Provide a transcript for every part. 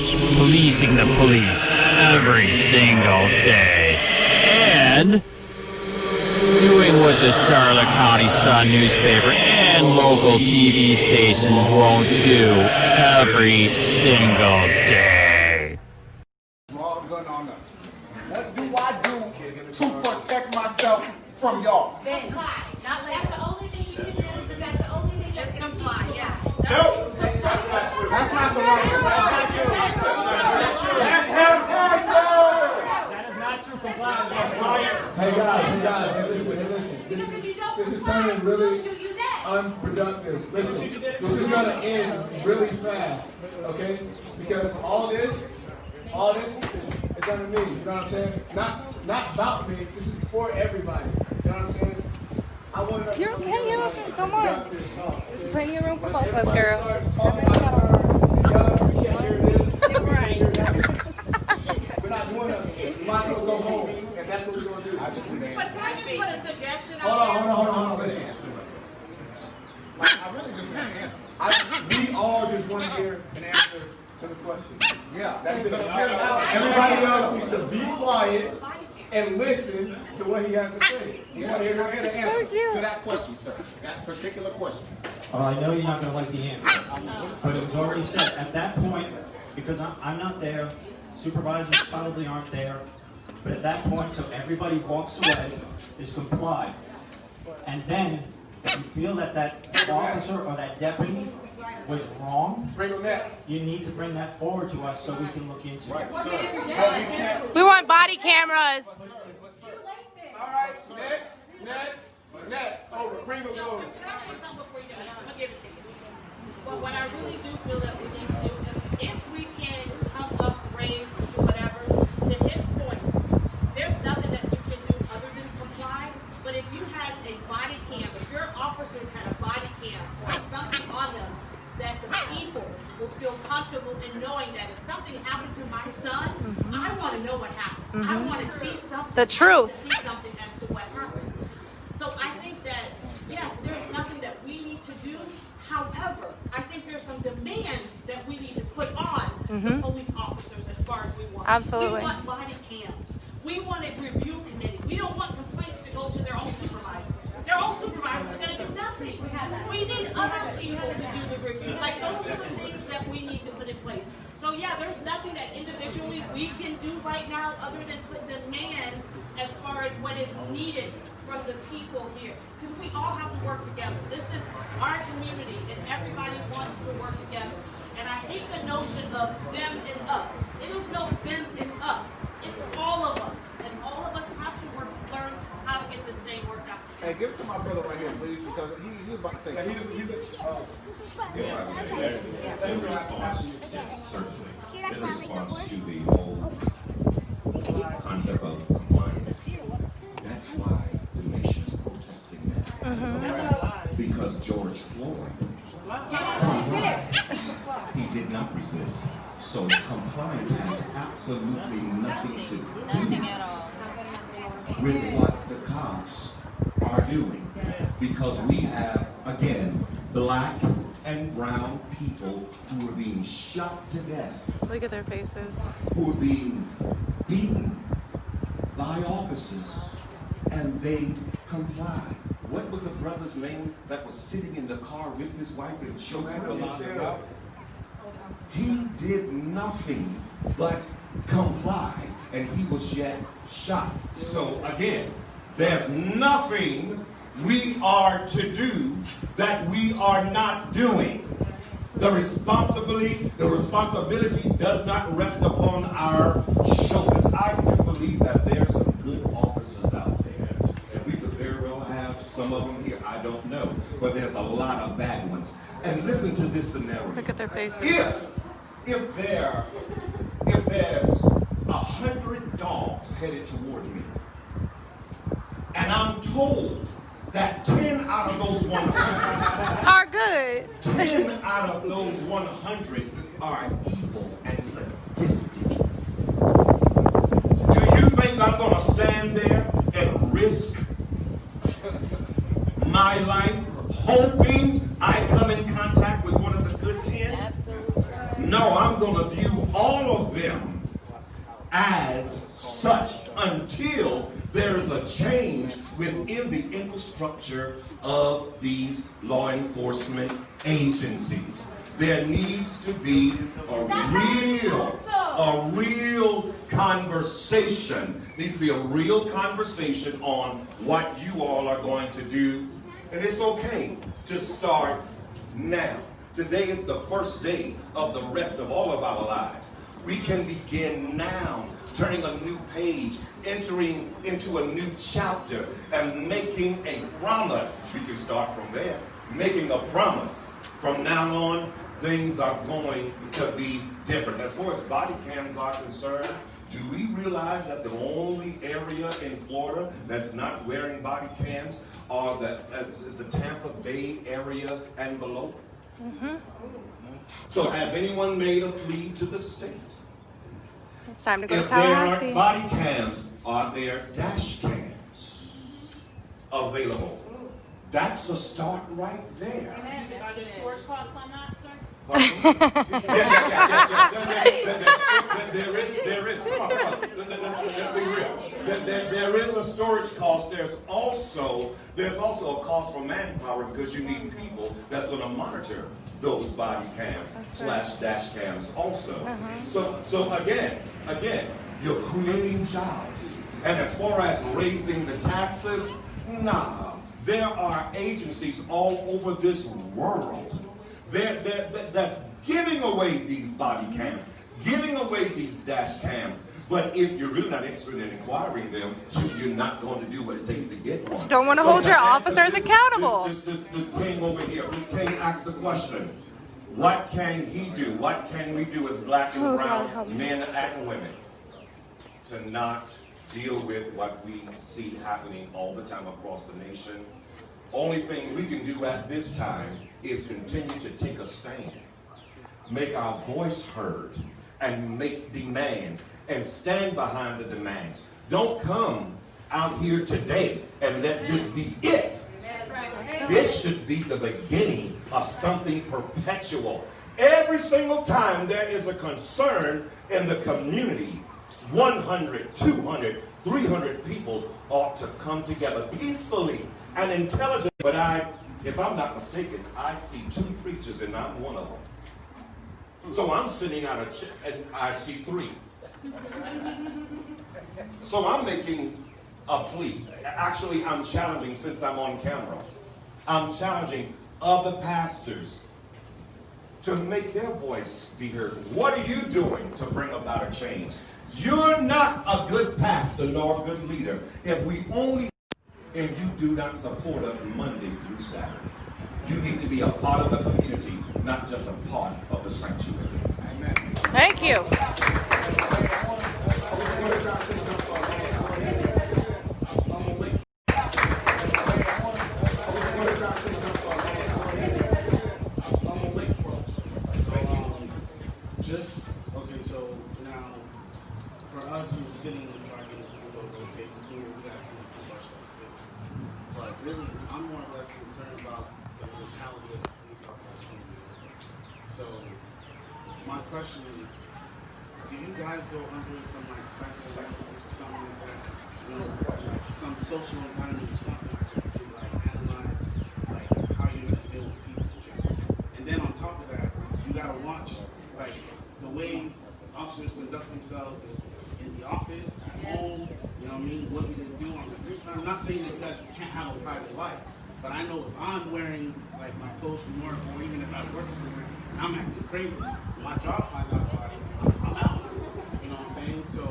policing the police every single day, and doing what the Charlotte County Sun newspaper and local TV stations won't do every single day. All gun on us. What do I do to protect myself from y'all? Then comply. Not later. That's the only thing you can do, because that's the only thing that's comply. Yeah. No, that's not true. That's not the right thing. That is not true compliance. Hey guys, hey listen. This is turning really unproductive. Listen, this is gonna end really fast, okay? Because all this is under me. You know what I'm saying? Not about me. This is for everybody. You know what I'm saying? I want to. You're okay. You're okay. Come on. There's plenty of room for both of us, girl. We can't hear this. We're not doing nothing. We might as well go home, and that's what we're gonna do. But can I just put a suggestion out Hold on. Listen. I really just want to answer. We all just want to hear an answer to the question. Yeah, that's it. Everybody else needs to be quiet and listen to what he has to say. You want to hear the answer to that question, sir? That particular question. Well, I know you're not going to like the answer, but it was already said. At that point, because I'm not there, supervisors probably aren't there, but at that point, so everybody walks away, is complied. And then, if you feel that that officer or that deputy was wrong, Bring them next. you need to bring that forward to us so we can look into it. We want body cameras. All right, next. Over. Bring them over. Can I say something before you do? I'm gonna give it to you. But what I really do feel that we need to do, if we can come up, raise, whatever, to his point, there's nothing that you can do other than comply. But if you had a body cam, if your officers had a body cam or something on them, that the people will feel comfortable in knowing that if something happened to my son, I want to know what happened. I want to see something. The truth. See something as to what happened. So I think that, yes, there's nothing that we need to do. However, I think there's some demands that we need to put on the police officers as far as we want. Absolutely. We want body cams. We want a review committee. We don't want complaints to go to their own supervisor. Their own supervisors are going to do nothing. We need other people to do the review. Like, those are the things that we need to put in place. So yeah, there's nothing that individually we can do right now other than put demands as far as what is needed from the people here. Because we all have to work together. This is our community and everybody wants to work together. And I hate the notion of them and us. It is no them and us. It's all of us. And all of us have to work to learn how to get this thing worked out. Hey, give it to my brother right here, please, because he was about to say something. In response, yes, certainly. In response to the whole concept of compliance, that's why the nation's protesting now. Because George Floyd, he did not resist. So compliance has absolutely nothing to do with what the cops are doing. Because we have, again, black and brown people who are being shot to death, Look at their faces. who are being beaten by officers, and they comply. What was the brother's name that was sitting in the car with his wife and children? He did nothing but comply, and he was yet shot. So again, there's nothing we are to do that we are not doing. The responsibility does not rest upon our shoulders. I do believe that there's some good officers out there, and we could very well have some of them here. I don't know, but there's a lot of bad ones. And listen to this scenario. Look at their faces. If there's 100 dogs headed toward me, and I'm told that 10 out of those 100 Are good. 10 out of those 100 are evil and sadistic. Do you think I'm going to stand there and risk my life hoping I come in contact with one of the good 10? Absolutely. No, I'm going to view all of them as such until there is a change within the infrastructure of these law enforcement agencies. There needs to be a real conversation. Needs to be a real conversation on what you all are going to do. And it's okay to start now. Today is the first day of the rest of all of our lives. We can begin now, turning a new page, entering into a new chapter, and making a promise. We can start from there. Making a promise. From now on, things are going to be different. As far as body cams are concerned, do we realize that the only area in Florida that's not wearing body cams is the Tampa Bay area and below? Mm-hmm. So has anyone made a plea to the state? It's time to go to If there aren't Tallahassee. body cams, are there dash cams available? That's a start right there. Are there storage costs on that, sir? There is. Come on. Let's be real. There is a storage cost. There's also a cost for manpower because you need people that's going to monitor those body cams / dash cams also. So again, you're creating jobs. And as far as raising the taxes, nah. There are agencies all over this world that's giving away these body cams, giving away these dash cams. But if you're really not interested in acquiring them, you're not going to do what it takes to get one. Just don't want to hold your officers accountable. This king over here, this king asked the question, what can he do? What can we do as black and brown men and women to not deal with what we see happening all the time across the nation? Only thing we can do at this time is continue to take a stand, make our voice heard, and make demands, and stand behind the demands. Don't come out here today and let this be it. This should be the beginning of something perpetual. Every single time there is a concern in the community, 100, 200, 300 people ought to come together peacefully and intelligently. But if I'm not mistaken, I see 2 preachers and I'm one of them. So I'm sitting out of and I see 3. So I'm making a plea. Actually, I'm challenging, since I'm on camera, I'm challenging other pastors to make their voice be heard. What are you doing to bring about a change? You're not a good pastor nor a good leader if we only and you do not support us Monday through Saturday. You need to be a part of the community, not just a part of the sanctuary. Amen. Thank you. So now, for us who's sitting in the parking lot, okay, we got to keep ourselves safe. But really, I'm more or less concerned about the mentality of the police officers. So, my question is, do you guys go under some like psychoanalysis or something like that? You know, like some social environment or something like that to like analyze like how you're gonna deal with people. And then on top of that, you gotta watch like the way officers conduct themselves in the office, at home, you know what I mean? What do they do on their free time? I'm not saying that you guys can't have a private life, but I know if I'm wearing like my clothes from work, or even if I work somewhere and I'm acting crazy, my job finds out about it, I'm out. You know what I'm saying? So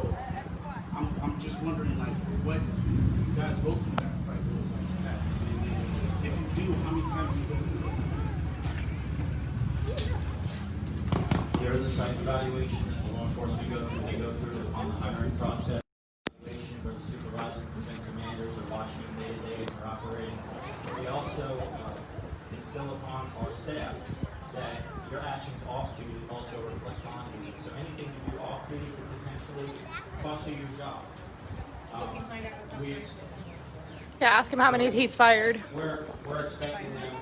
I'm just wondering like what you guys go through that type of like test, and then if you do, how many times do you go through it? There is a site evaluation that the law enforcement go through. They go through on the hiring process. Evaluation for the supervisors and commanders are watching them day to day and they're operating. We also instill upon our staff that your actions off duty also reflect on duty. So anything you do off duty could potentially cost you your job. Yeah, ask him how many he's fired. We're expecting them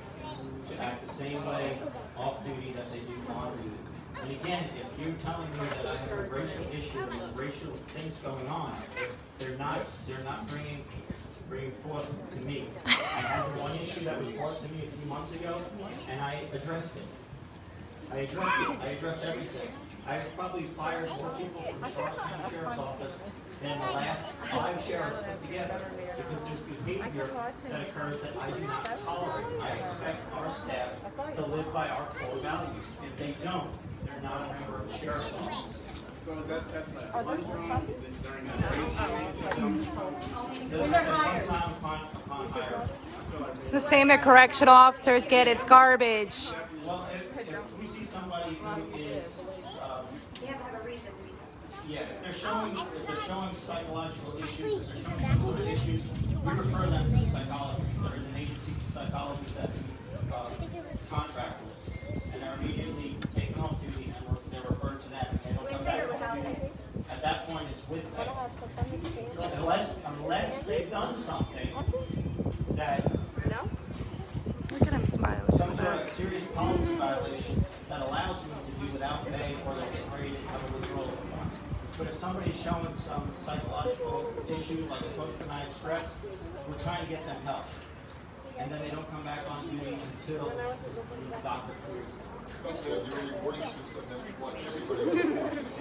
to act the same way off duty that they do on duty. And again, if you're telling me that I have a racial issue and there's racial things going on, they're not bringing forth to me. I had one issue that was brought to me a few months ago, and I addressed it. I addressed everything. I probably fired more people from the Charlotte County Sheriff's Office than the last 5 sheriffs put together, because there's behavior that occurs that I do not tolerate. I expect our staff to live by our core values. If they don't, they're not a member of the Sheriff's Office. So is that test like one time? Is it during that When they're hired. Upon hire. It's the same that correctional officers get. It's garbage. Well, if we see somebody who is, yeah, if they're showing psychological issues, if they're showing some sort of issues, we refer them to the psychologist. There is an agency psychologist that we contract with, and they're immediately taken off duty and they're referred to them, and they don't come back on duty. At that point, it's with them. Unless they've done something that Look at him smiling. some sort of serious policy violation that allows you to do without pay, or they're getting ready to have a withdrawal form. But if somebody's showing some psychological issue like a post-traumatic stress, we're trying to get them help. And then they don't come back on duty until the doctor clears them.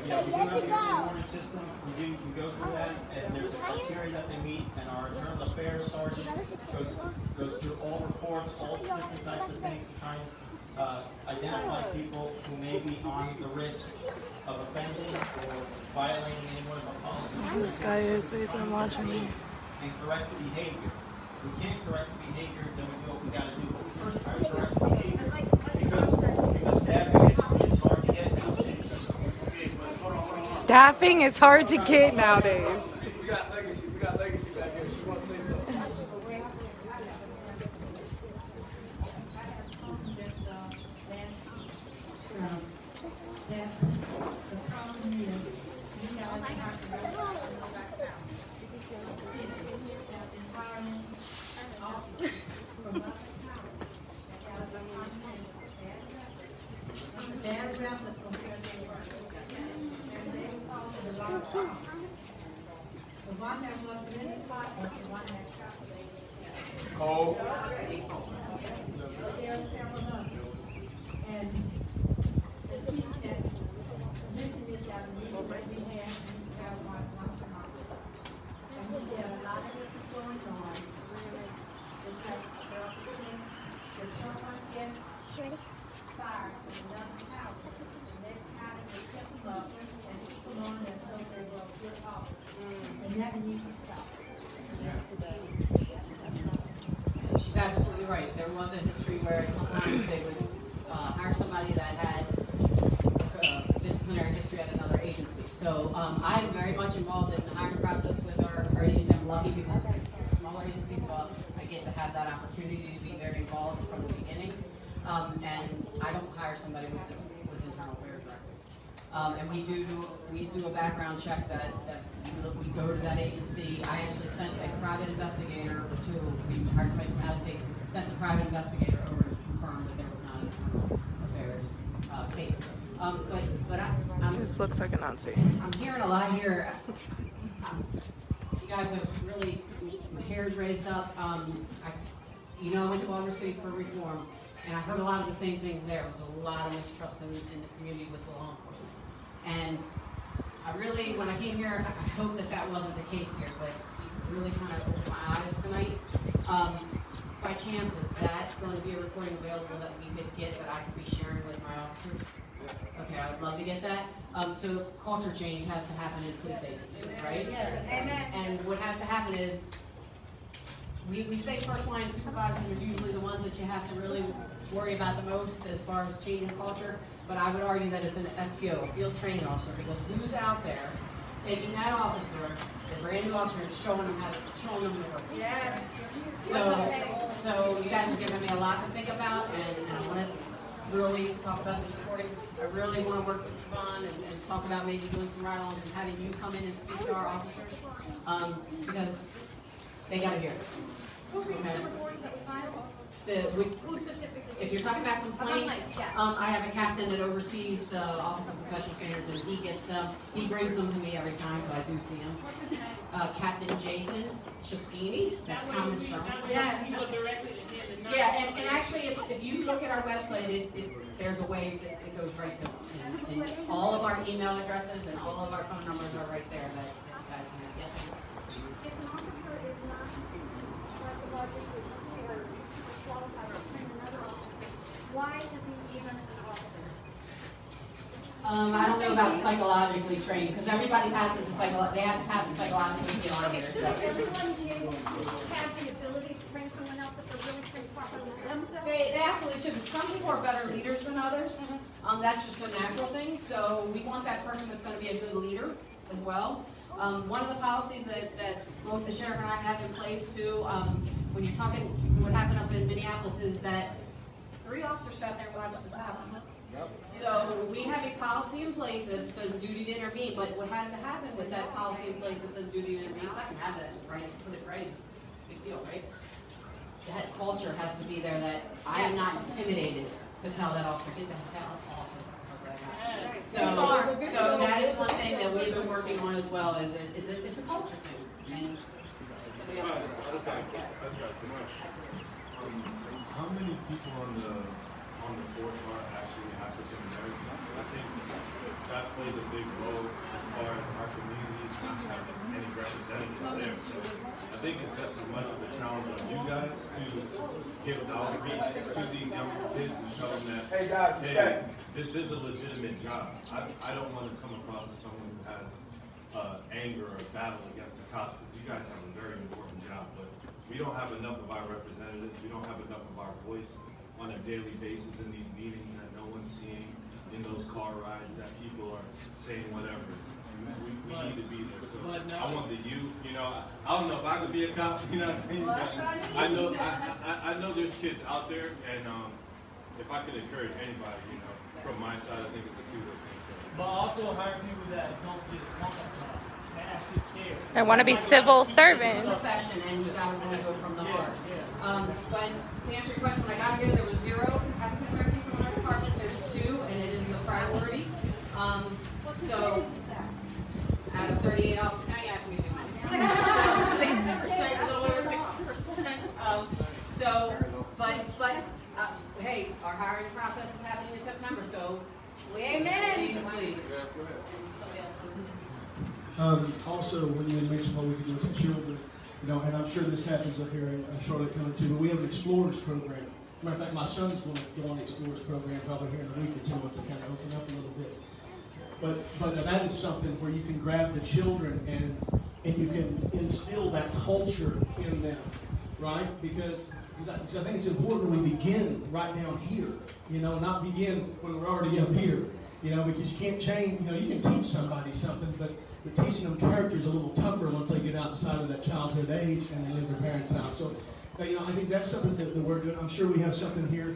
Yeah, we do have a warning system. We go through that, and there's a criteria that they meet, and our internal affairs sergeant goes through all reports, all different types of things to try and identify people who may be on the risk of offending or violating any one of our policies. This guy is, but he's been watching me. And correct the behavior. If we can't correct the behavior, then we do what we got to do. But we first try to correct the behavior because staffing is hard to get nowadays. Staffing is hard to get nowadays. We got legacy back here. She wants to say something. The one that was in the pot was the one that got the Cole. there are several others. And the chief that mentioned this that we have one once a month. And he said a lot of this is going on. It's like there's someone gets fired from another house. The next time they pick them up and put them on as though they were a good office. And that needs to stop. She's absolutely right. There was a history where sometimes they would hire somebody that had disciplinary history at another agency. So I'm very much involved in the hiring process with our agency. I'm lucky because it's a smaller agency, so I get to have that opportunity to be very involved from the beginning. And I don't hire somebody with internal affairs records. And we do a background check that we go to that agency. I actually sent a private investigator we hired somebody from out of state, sent the private investigator over to confirm that there was not an internal affairs case. But This looks like a Nazi. I'm hearing a lot here. You guys have really, my hair's raised up. I went to Baltimore City for reform, and I heard a lot of the same things there. There was a lot of mistrust in the community with the law enforcement. And I really, when I came here, I hope that wasn't the case here, but it really kind of opened my eyes tonight. By chance, is that going to be a recording available that we could get that I could be sharing with my officers? Okay, I would love to get that. So culture change has to happen in police agencies, right? Amen. And what has to happen is, we say first line supervisors are usually the ones that you have to really worry about the most as far as changing culture, but I would argue that it's an FTO, a field training officer, because who's out there taking that officer, the brand new officer, and showing them the work? Yes. So you guys are giving me a lot to think about, and I want to really talk about this recording. I really want to work with Yvonne and talk about maybe doing some ride-alongs and having you come in and speak to our officers, because they got to hear it. Who reads the recording that was filed? Who specifically? If you're talking about complaints, I have a captain that oversees the Office of Professional Standards, and he gets them, he brings them to me every time, so I do see them. What's his name? Captain Jason Cheskini, that's common stone. Yes. You go directly to him and not. Yeah, and actually, if you look at our website, there's a way that it goes right to them. And all of our email addresses and all of our phone numbers are right there that you guys can have. Yes, ma'am. If an officer is not psychologically prepared or qualified to train another officer, why is he even an officer? I don't know about psychologically trained, because everybody passes they have to pass a psychological skill on here. Shouldn't everyone be able to have the ability to train someone else if they're really trained properly themselves? They absolutely should. Some people are better leaders than others. That's just a natural thing. So we want that person that's going to be a good leader as well. One of the policies that both the sheriff and I have in place too, when you're talking, what happened up in Minneapolis is that 3 officers sat there and watched this happen. So we have a policy in place that says duty to intervene, but what has to happen with that policy in place that says duty to intervene, I can have that, just write it, put it right, big deal, right? That culture has to be there that I am not intimidated to tell that officer, get the hell off of that guy. So that is one thing that we've been working on as well, is it's a culture thing. And how many people on the force are actually African American? I think that plays a big role as far as our communities not having any representatives there. So I think it's just as much of a challenge on you guys to give the outreach to these younger kids and tell them that, hey, this is a legitimate job. I don't want to come across as someone who has anger or battle against the cops, because you guys have a very important job, but we don't have enough of our representatives, we don't have enough of our voice on a daily basis in these meetings that no one's seeing, in those car rides that people are saying whatever. We need to be there. So I want the youth, you know, I don't know if I could be a cop, you know what I mean? But I know there's kids out there, and if I could encourage anybody, you know, from my side, I think it's a two-way thing. So. But also hire people that don't just want that job. They actually care. They want to be civil servants. Profession, and you got to really go from the heart. But to answer your question, when I got here, there was 0 African Americans in our department. There's 2, and it is a priority. So out of 38 officers, now you asked me to do mine. So 6%, a little over 60%. But hey, our hiring process is happening in September, so amen. Please. Also, when you mentioned what we can do with the children, you know, and I'm sure this happens up here in Charlotte County too, but we have an Explorers program. Matter of fact, my son's going to go on the Explorers program probably here in a week or 2 once it kind of open up a little bit. But that is something where you can grab the children and you can instill that culture in them, right? Because I think it's important we begin right down here, you know, not begin when we're already up here, you know, because you can't change, you know, you can teach somebody something, but teaching them character is a little tougher once they get outside of that childhood age and they live their parents' house. So, you know, I think that's something that we're doing. I'm sure we have something here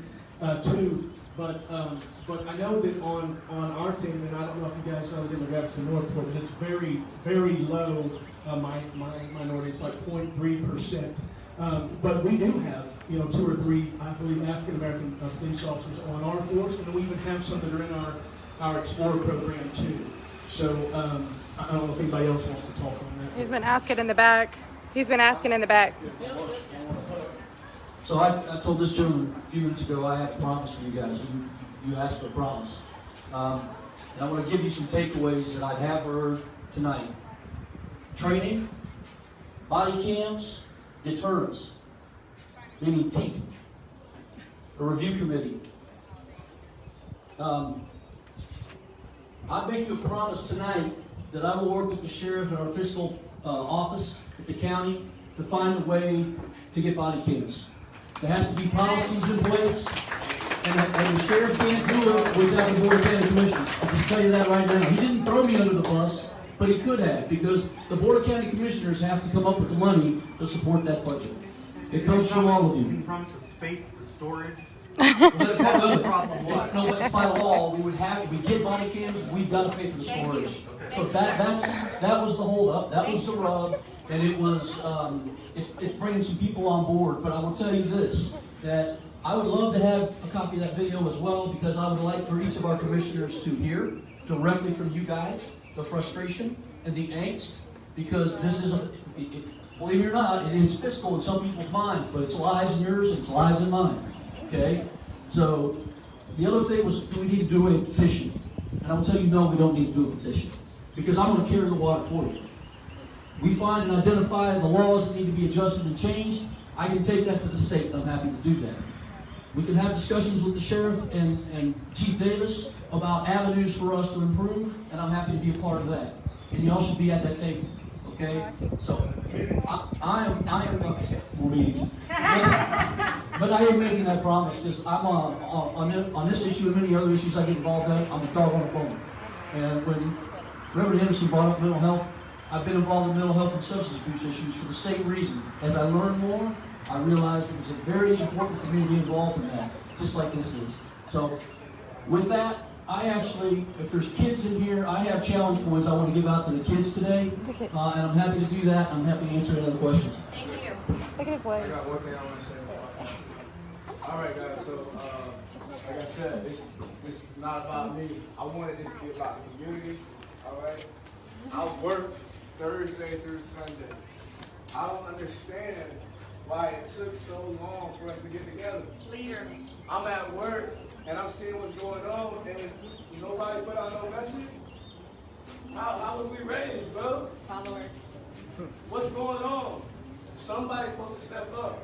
too, but I know that on our team, and I don't know if you guys know the demographics in Northport, but it's very, very low minority. It's like 0.3%. But we do have, you know, 2 or 3, I believe, African American police officers on our force, and we even have some that are in our Explorer program too. So I don't know if anybody else wants to talk on that. He's been asking in the back. So I told this gentleman a few minutes ago I had a promise for you guys. You asked for a promise. And I want to give you some takeaways that I have heard tonight. Training, body cams, deterrence, meaning teeth, a review committee. I make you a promise tonight that I will work with the sheriff and our fiscal office at the county to find a way to get body cams. There has to be policies in place, and the sheriff can't do it without the Board of County Commissioners. I'll just tell you that right now. He didn't throw me under the bus, but he could have, because the Board of County Commissioners have to come up with the money to support that budget. It comes from all of you. Can you promise the space, the storage? No, it's by law. We get body cams. We've got to pay for the storage. So that was the hold up. That was the rub, and it was it's bringing some people on board. But I will tell you this: that I would love to have a copy of that video as well, because I would like for each of our commissioners to hear directly from you guys the frustration and the angst, because this is, believe it or not, it is fiscal in some people's minds, but it's lives in yours, it's lives in mine, okay? So the other thing was, do we need to do a petition? And I will tell you, no, we don't need to do a petition, because I'm going to carry the water for you. We find and identify the laws that need to be adjusted and changed. I can take that to the state, and I'm happy to do that. We can have discussions with the sheriff and Chief Davis about avenues for us to improve, and I'm happy to be a part of that. And y'all should be at that table, okay? So, I am more meetings. But I am making that promise, because I'm on this issue and many other issues I get involved in, I'm a dog on a bone. And when Reverend Henderson brought up mental health, I've been involved in mental health and substance abuse issues for the same reason. As I learned more, I realized it was very important for me to be involved in that, just like this is. So, with that, I actually, if there's kids in here, I have challenge points I want to give out to the kids today, and I'm happy to do that. I'm happy to answer any other questions. Thank you. Look at his leg. I got one thing I want to say. All right, guys. So, like I said, this is not about me. I wanted this to be about the community. All right. I work Thursday through Sunday. I don't understand why it took so long for us to get together. Leader. I'm at work and I'm seeing what's going on, and nobody put out no message. How was we raised, bro? Followers. What's going on? Somebody's supposed to step up.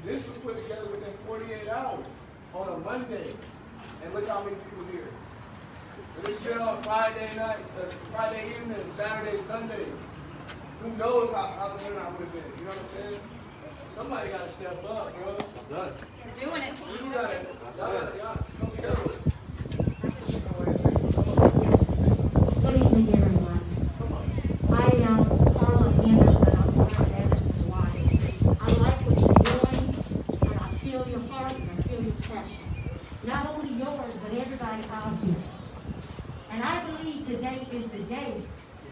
This was put together within 48 hours on a Monday, and look how many people here. It's been on Friday nights, Friday evening, Saturday, Sunday. Who knows how the turnout would have been? You know what I'm saying? Somebody got to step up, bro. It's us. We're doing it. You got it. Y'all come together. Good evening, everyone. I am Carla Anderson. I'm Carla Anderson's wife. I like what you're doing, and I feel your heart and I feel your passion. Not only yours, but everybody out here. And I believe today is the day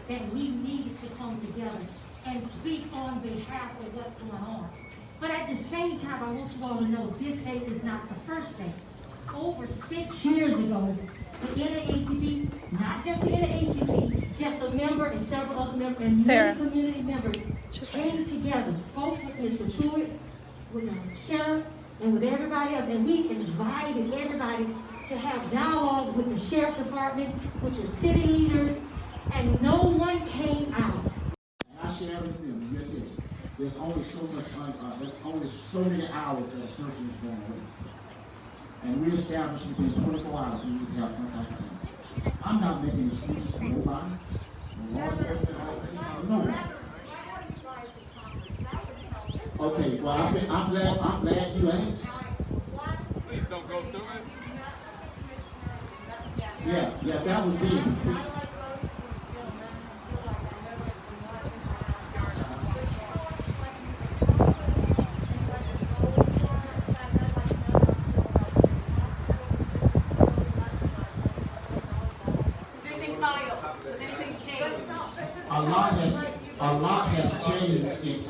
that we needed to come together and speak on behalf of what's going on. But at the same time, I want you all to know this day is not the first day. Over 6 years ago, the NAACP, not just the NAACP, just a member and several other members and many community members came together, spoke with Mr. Floyd, with the sheriff, and with everybody else, and we invited everybody to have dialogue with the sheriff department, with your city leaders, and no one came out. I share with them, there's only so much, there's only so many hours that a person is going away. And we established within 24 hours we need to have some type of things. I'm not making excuses for nobody. No. Okay, well, I'm glad you asked. Please don't go through it. Yeah, that was it.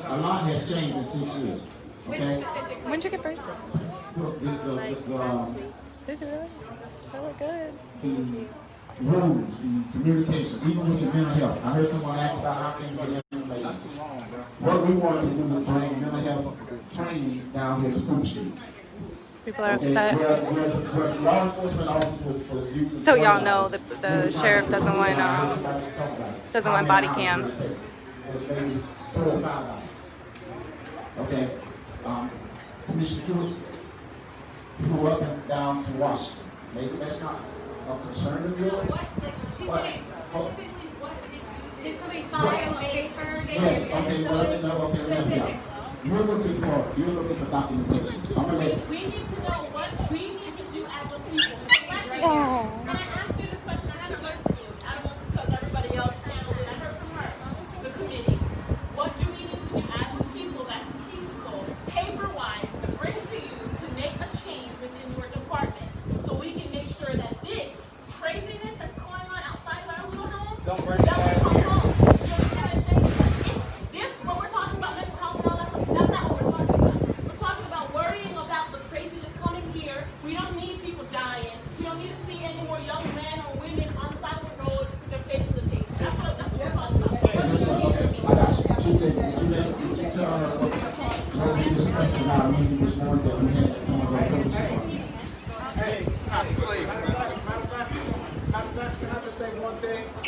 A lot has changed in 6 years. Okay? When'd you get braces? Did you really? That look good. The rules, the communication, even with the mental health. I heard someone ask about how can we get information. What we wanted to do was bring mental health training down here to Coop Street. People are upset. Where law enforcement officers was using. So y'all know that the sheriff doesn't want body cams. Maybe $4 or $5. Okay, Commissioner Truitt flew up and down to Washington. Maybe that's not a concern of yours. Did somebody file a paper? Yes, okay, well, let me help you. You're looking for documentation. I'm gonna let We need to know what we need to do as a people. Can I ask you this question? I haven't heard from you. I don't want to discuss everybody else channeled it. I heard from her, the committee. What do we need to do as a people that's peaceful, paper-wise, to bring to you to make a change within your department so we can make sure that this craziness that's going on outside of our little home doesn't come home? You understand what I'm saying? This, what we're talking about mental health and all that stuff, that's not what we're talking about. We're talking about worrying about the crazy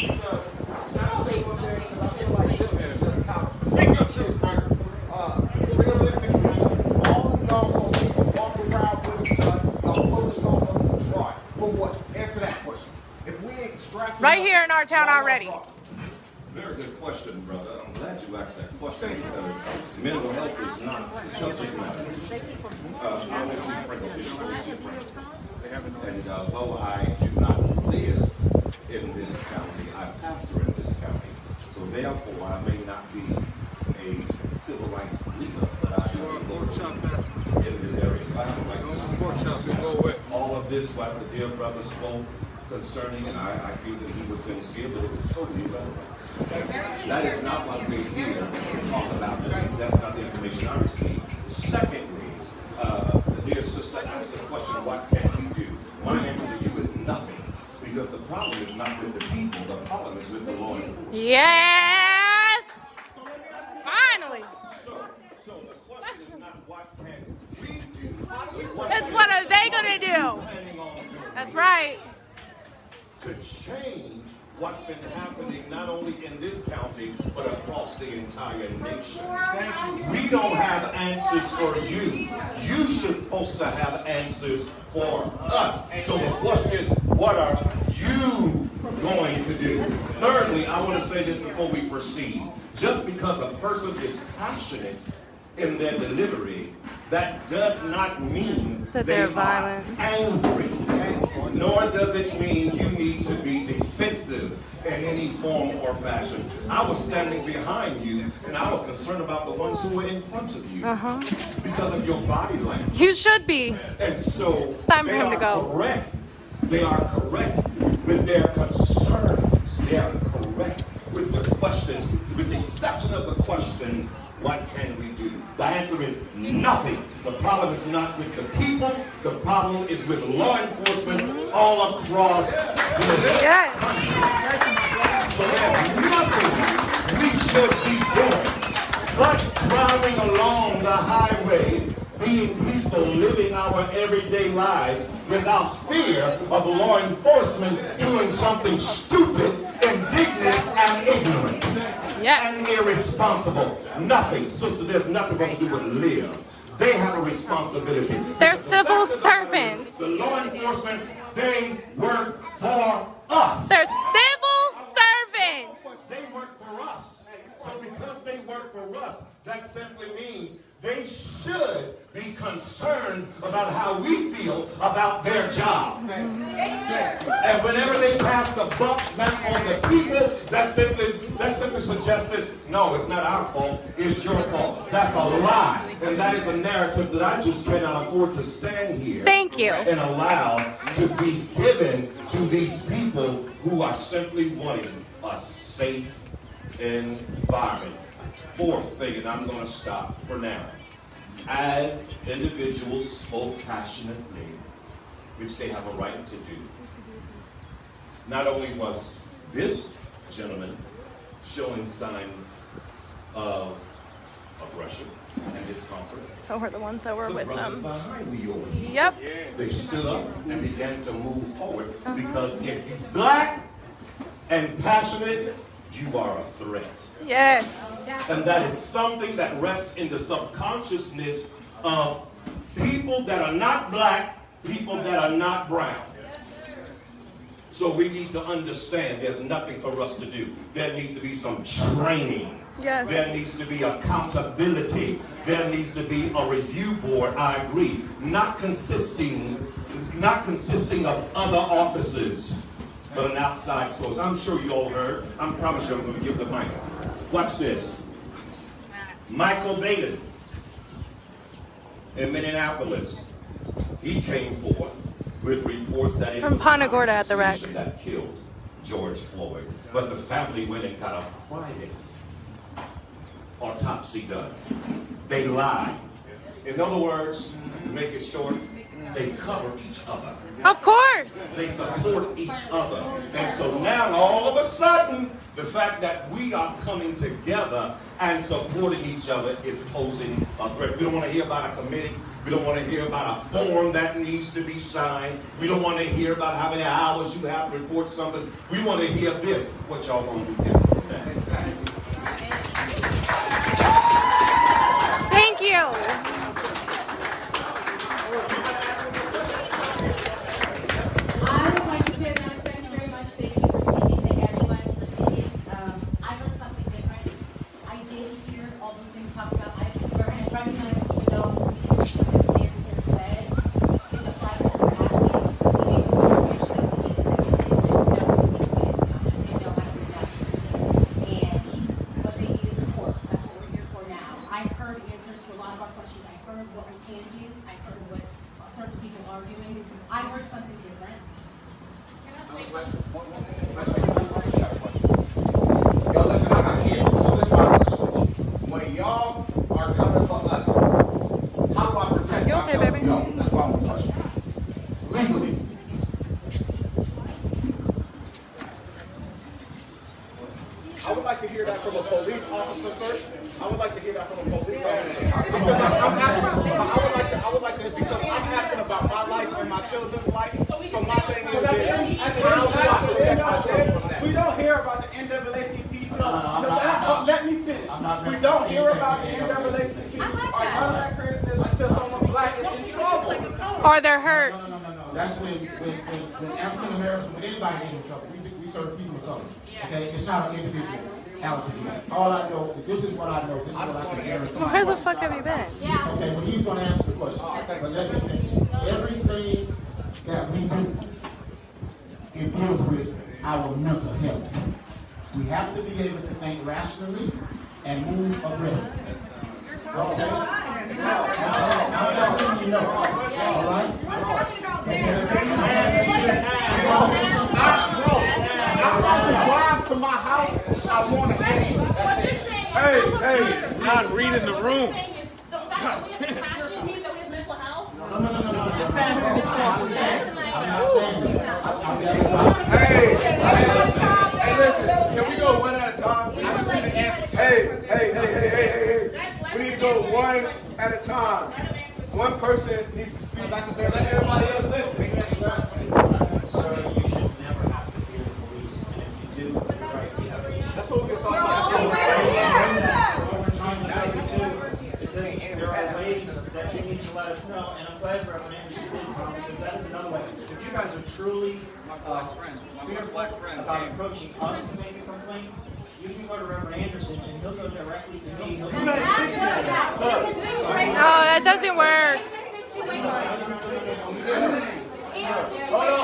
Realistically, all y'all police walk around with a gun, y'all pull us on the chart. For what? Answer that question. If we ain't strapped Right here in our town already. Very good question, brother. I'm glad you asked that question because mental health is not the subject matter. I went to Frank officially, and though I do not live in this county, I pastor in this county. So therefore, I may not be a civil rights leader, but I am a local in this area. So I have a right to speak. All of this, what the dear brother spoke concerning, and I feel that he was sincere, but it was totally irrelevant. That is not what we're here to talk about. At least that's not the information I received. Secondly, the dear sister asked the question, what can we do? My answer to you is nothing. Because the problem is not with the people, the problem is with the law enforcement. Yes! Finally! So the question is not what can we do. It's what are they gonna do? That's right. To change what's been happening not only in this county, but across the entire nation. We don't have answers for you. You're supposed to have answers for us. So the question is, what are you going to do? Thirdly, I want to say this before we proceed. Just because a person is passionate in their delivery, that does not mean that they they're are violent. Angry. Nor does it mean you need to be defensive in any form or fashion. I was standing behind you, and I was concerned about the ones who were in front of you because of your body language. You should be. And so it's time for him to go. Correct. They are correct with their concerns. They are correct with the questions, with the exception of the question, what can we do? The answer is nothing. The problem is not with the people. The problem is with law enforcement all across this country. So there's nothing we should be doing but driving along the highway, being peaceful, living our everyday lives without fear of law enforcement doing something stupid, indignant, and ignorant. And irresponsible. Nothing. Sister, there's nothing else to do with live. They have a responsibility. They're civil servants. The law enforcement, they work for us. They're civil servants. They work for us. So because they work for us, that simply means they should be concerned about how we feel about their job. And whenever they pass the buck back on the people, that simply suggests this, no, it's not our fault, it's your fault. That's a lie. And that is a narrative that I just cannot afford to stand here and allow to be given to these people who are simply wanting a safe environment. Fourth thing, and I'm going to stop for now. As individuals spoke passionately, which they have a right to do, not only was this gentleman showing signs of aggression and discomfort, so were the ones that were the with brothers them. behind me over here. Yep. They stood up and began to move forward because if you're black and passionate, you are a threat. Yes. And that is something that rests in the subconsciousness of people that are not black, people that are not brown. So we need to understand there's nothing for us to do. There needs to be some training. Yes. There needs to be accountability. There needs to be a review board, I agree, not consisting of other officers, but an outside source. I'm sure you all heard. I promise you I'm going to give the mic. Watch this. Michael Baden in Minneapolis, he came forth with report that it From was Punta not Gorda at the wreck. that killed George Floyd, but the family went and got a private autopsy done. They lied. In other words, to make it short, they cover each other. Of course. They support each other. And so now all of a sudden, the fact that we are coming together and supporting each other is posing a threat. We don't want to hear about a committee. We don't want to hear about a form that needs to be signed. We don't want to hear about how many hours you have to report something. We want to hear this, what y'all going to do different. Thank you. I would like to say that thank you very much. Thank you for speaking. Thank everyone for speaking. I heard something different. I did hear all those things talked about. I recognize what the stand here said in the fact that we're asking we need this information that we need to they know how to redact it. And what they need is support. That's what we're here for now. I heard answers to a lot of our questions. I heard what we can do. I heard what certain people are doing. I heard something different. Yo, listen, I got kids, so this is my question. When y'all are coming for us, how do I protect You okay, myself? baby? Yo, that's my only question. Legally. I would like to hear that from a police officer, sir. I would like to hear that from a police officer. Because I would like to, because I'm asking about my life and my children's life. So my thing is, how do I protect myself from that? We don't hear about the NAACP. Let me finish. We don't hear about the NAACP or none of that criticism until someone black is in trouble. Or they're hurt. No. That's when African Americans, when anybody gets in trouble, we serve people of color. Okay, it's not an individual. All I know, this is what I know, this is what I can guarantee. Where the fuck have you been? Okay, well, he's gonna answer the question. But let me finish. Everything that we do, it deals with our mental health. We have to be able to think rationally and move aggressively. Okay? I'm just letting you know. All right? I want to drive to my house. I want to Hey, not reading the room. Hey, listen, can we go one at a time? Hey. We need to go one at a time. One person needs to speak. Let everybody else listen. Sir, you should never have to fear the police, and if you do, you're right, we have an issue. That's what we're talking What we're trying to tell you too is that there are ways that you need to let us know, and I'm glad Reverend Anderson did come, because that is another way. If you guys are truly fearful about approaching us to make a complaint, you can go to Reverend Anderson and he'll go directly to me. No, that doesn't work. Hold on.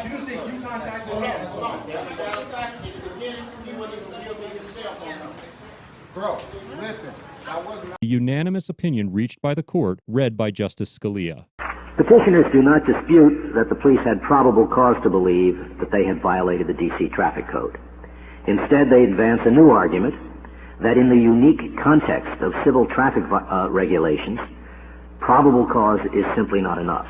You think you contacted him? Bro, listen. A unanimous opinion reached by the court, read by Justice Scalia. Petitioners do not dispute that the police had probable cause to believe that they had violated the D.C. traffic code. Instead, they advance a new argument that in the unique context of civil traffic regulations, probable cause is simply not enough.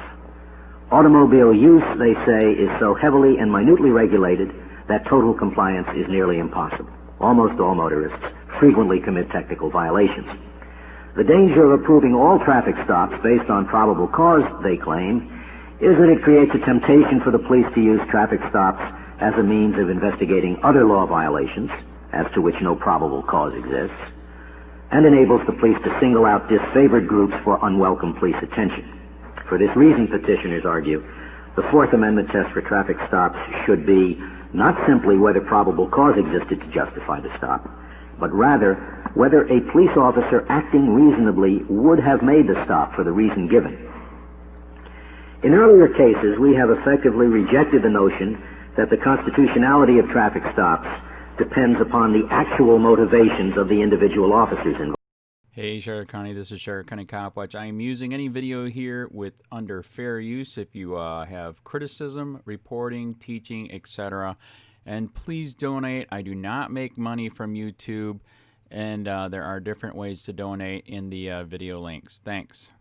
Automobile use, they say, is so heavily and minutely regulated that total compliance is nearly impossible. Almost all motorists frequently commit technical violations. The danger of approving all traffic stops based on probable cause, they claim, is that it creates a temptation for the police to use traffic stops as a means of investigating other law violations, as to which no probable cause exists, and enables the police to single out disfavored groups for unwelcome police attention. For this reason, petitioners argue, the Fourth Amendment test for traffic stops should be not simply whether probable cause existed to justify the stop, but rather whether a police officer acting reasonably would have made the stop for the reason given. In earlier cases, we have effectively rejected the notion that the constitutionality of traffic stops depends upon the actual motivations of the individual officers involved. Hey Charlotte County, this is Charlotte County Cop Watch. I am using any video here with under fair use if you have criticism, reporting, teaching, etc. And please donate. I do not make money from YouTube, and there are different ways to donate in the video links. Thanks.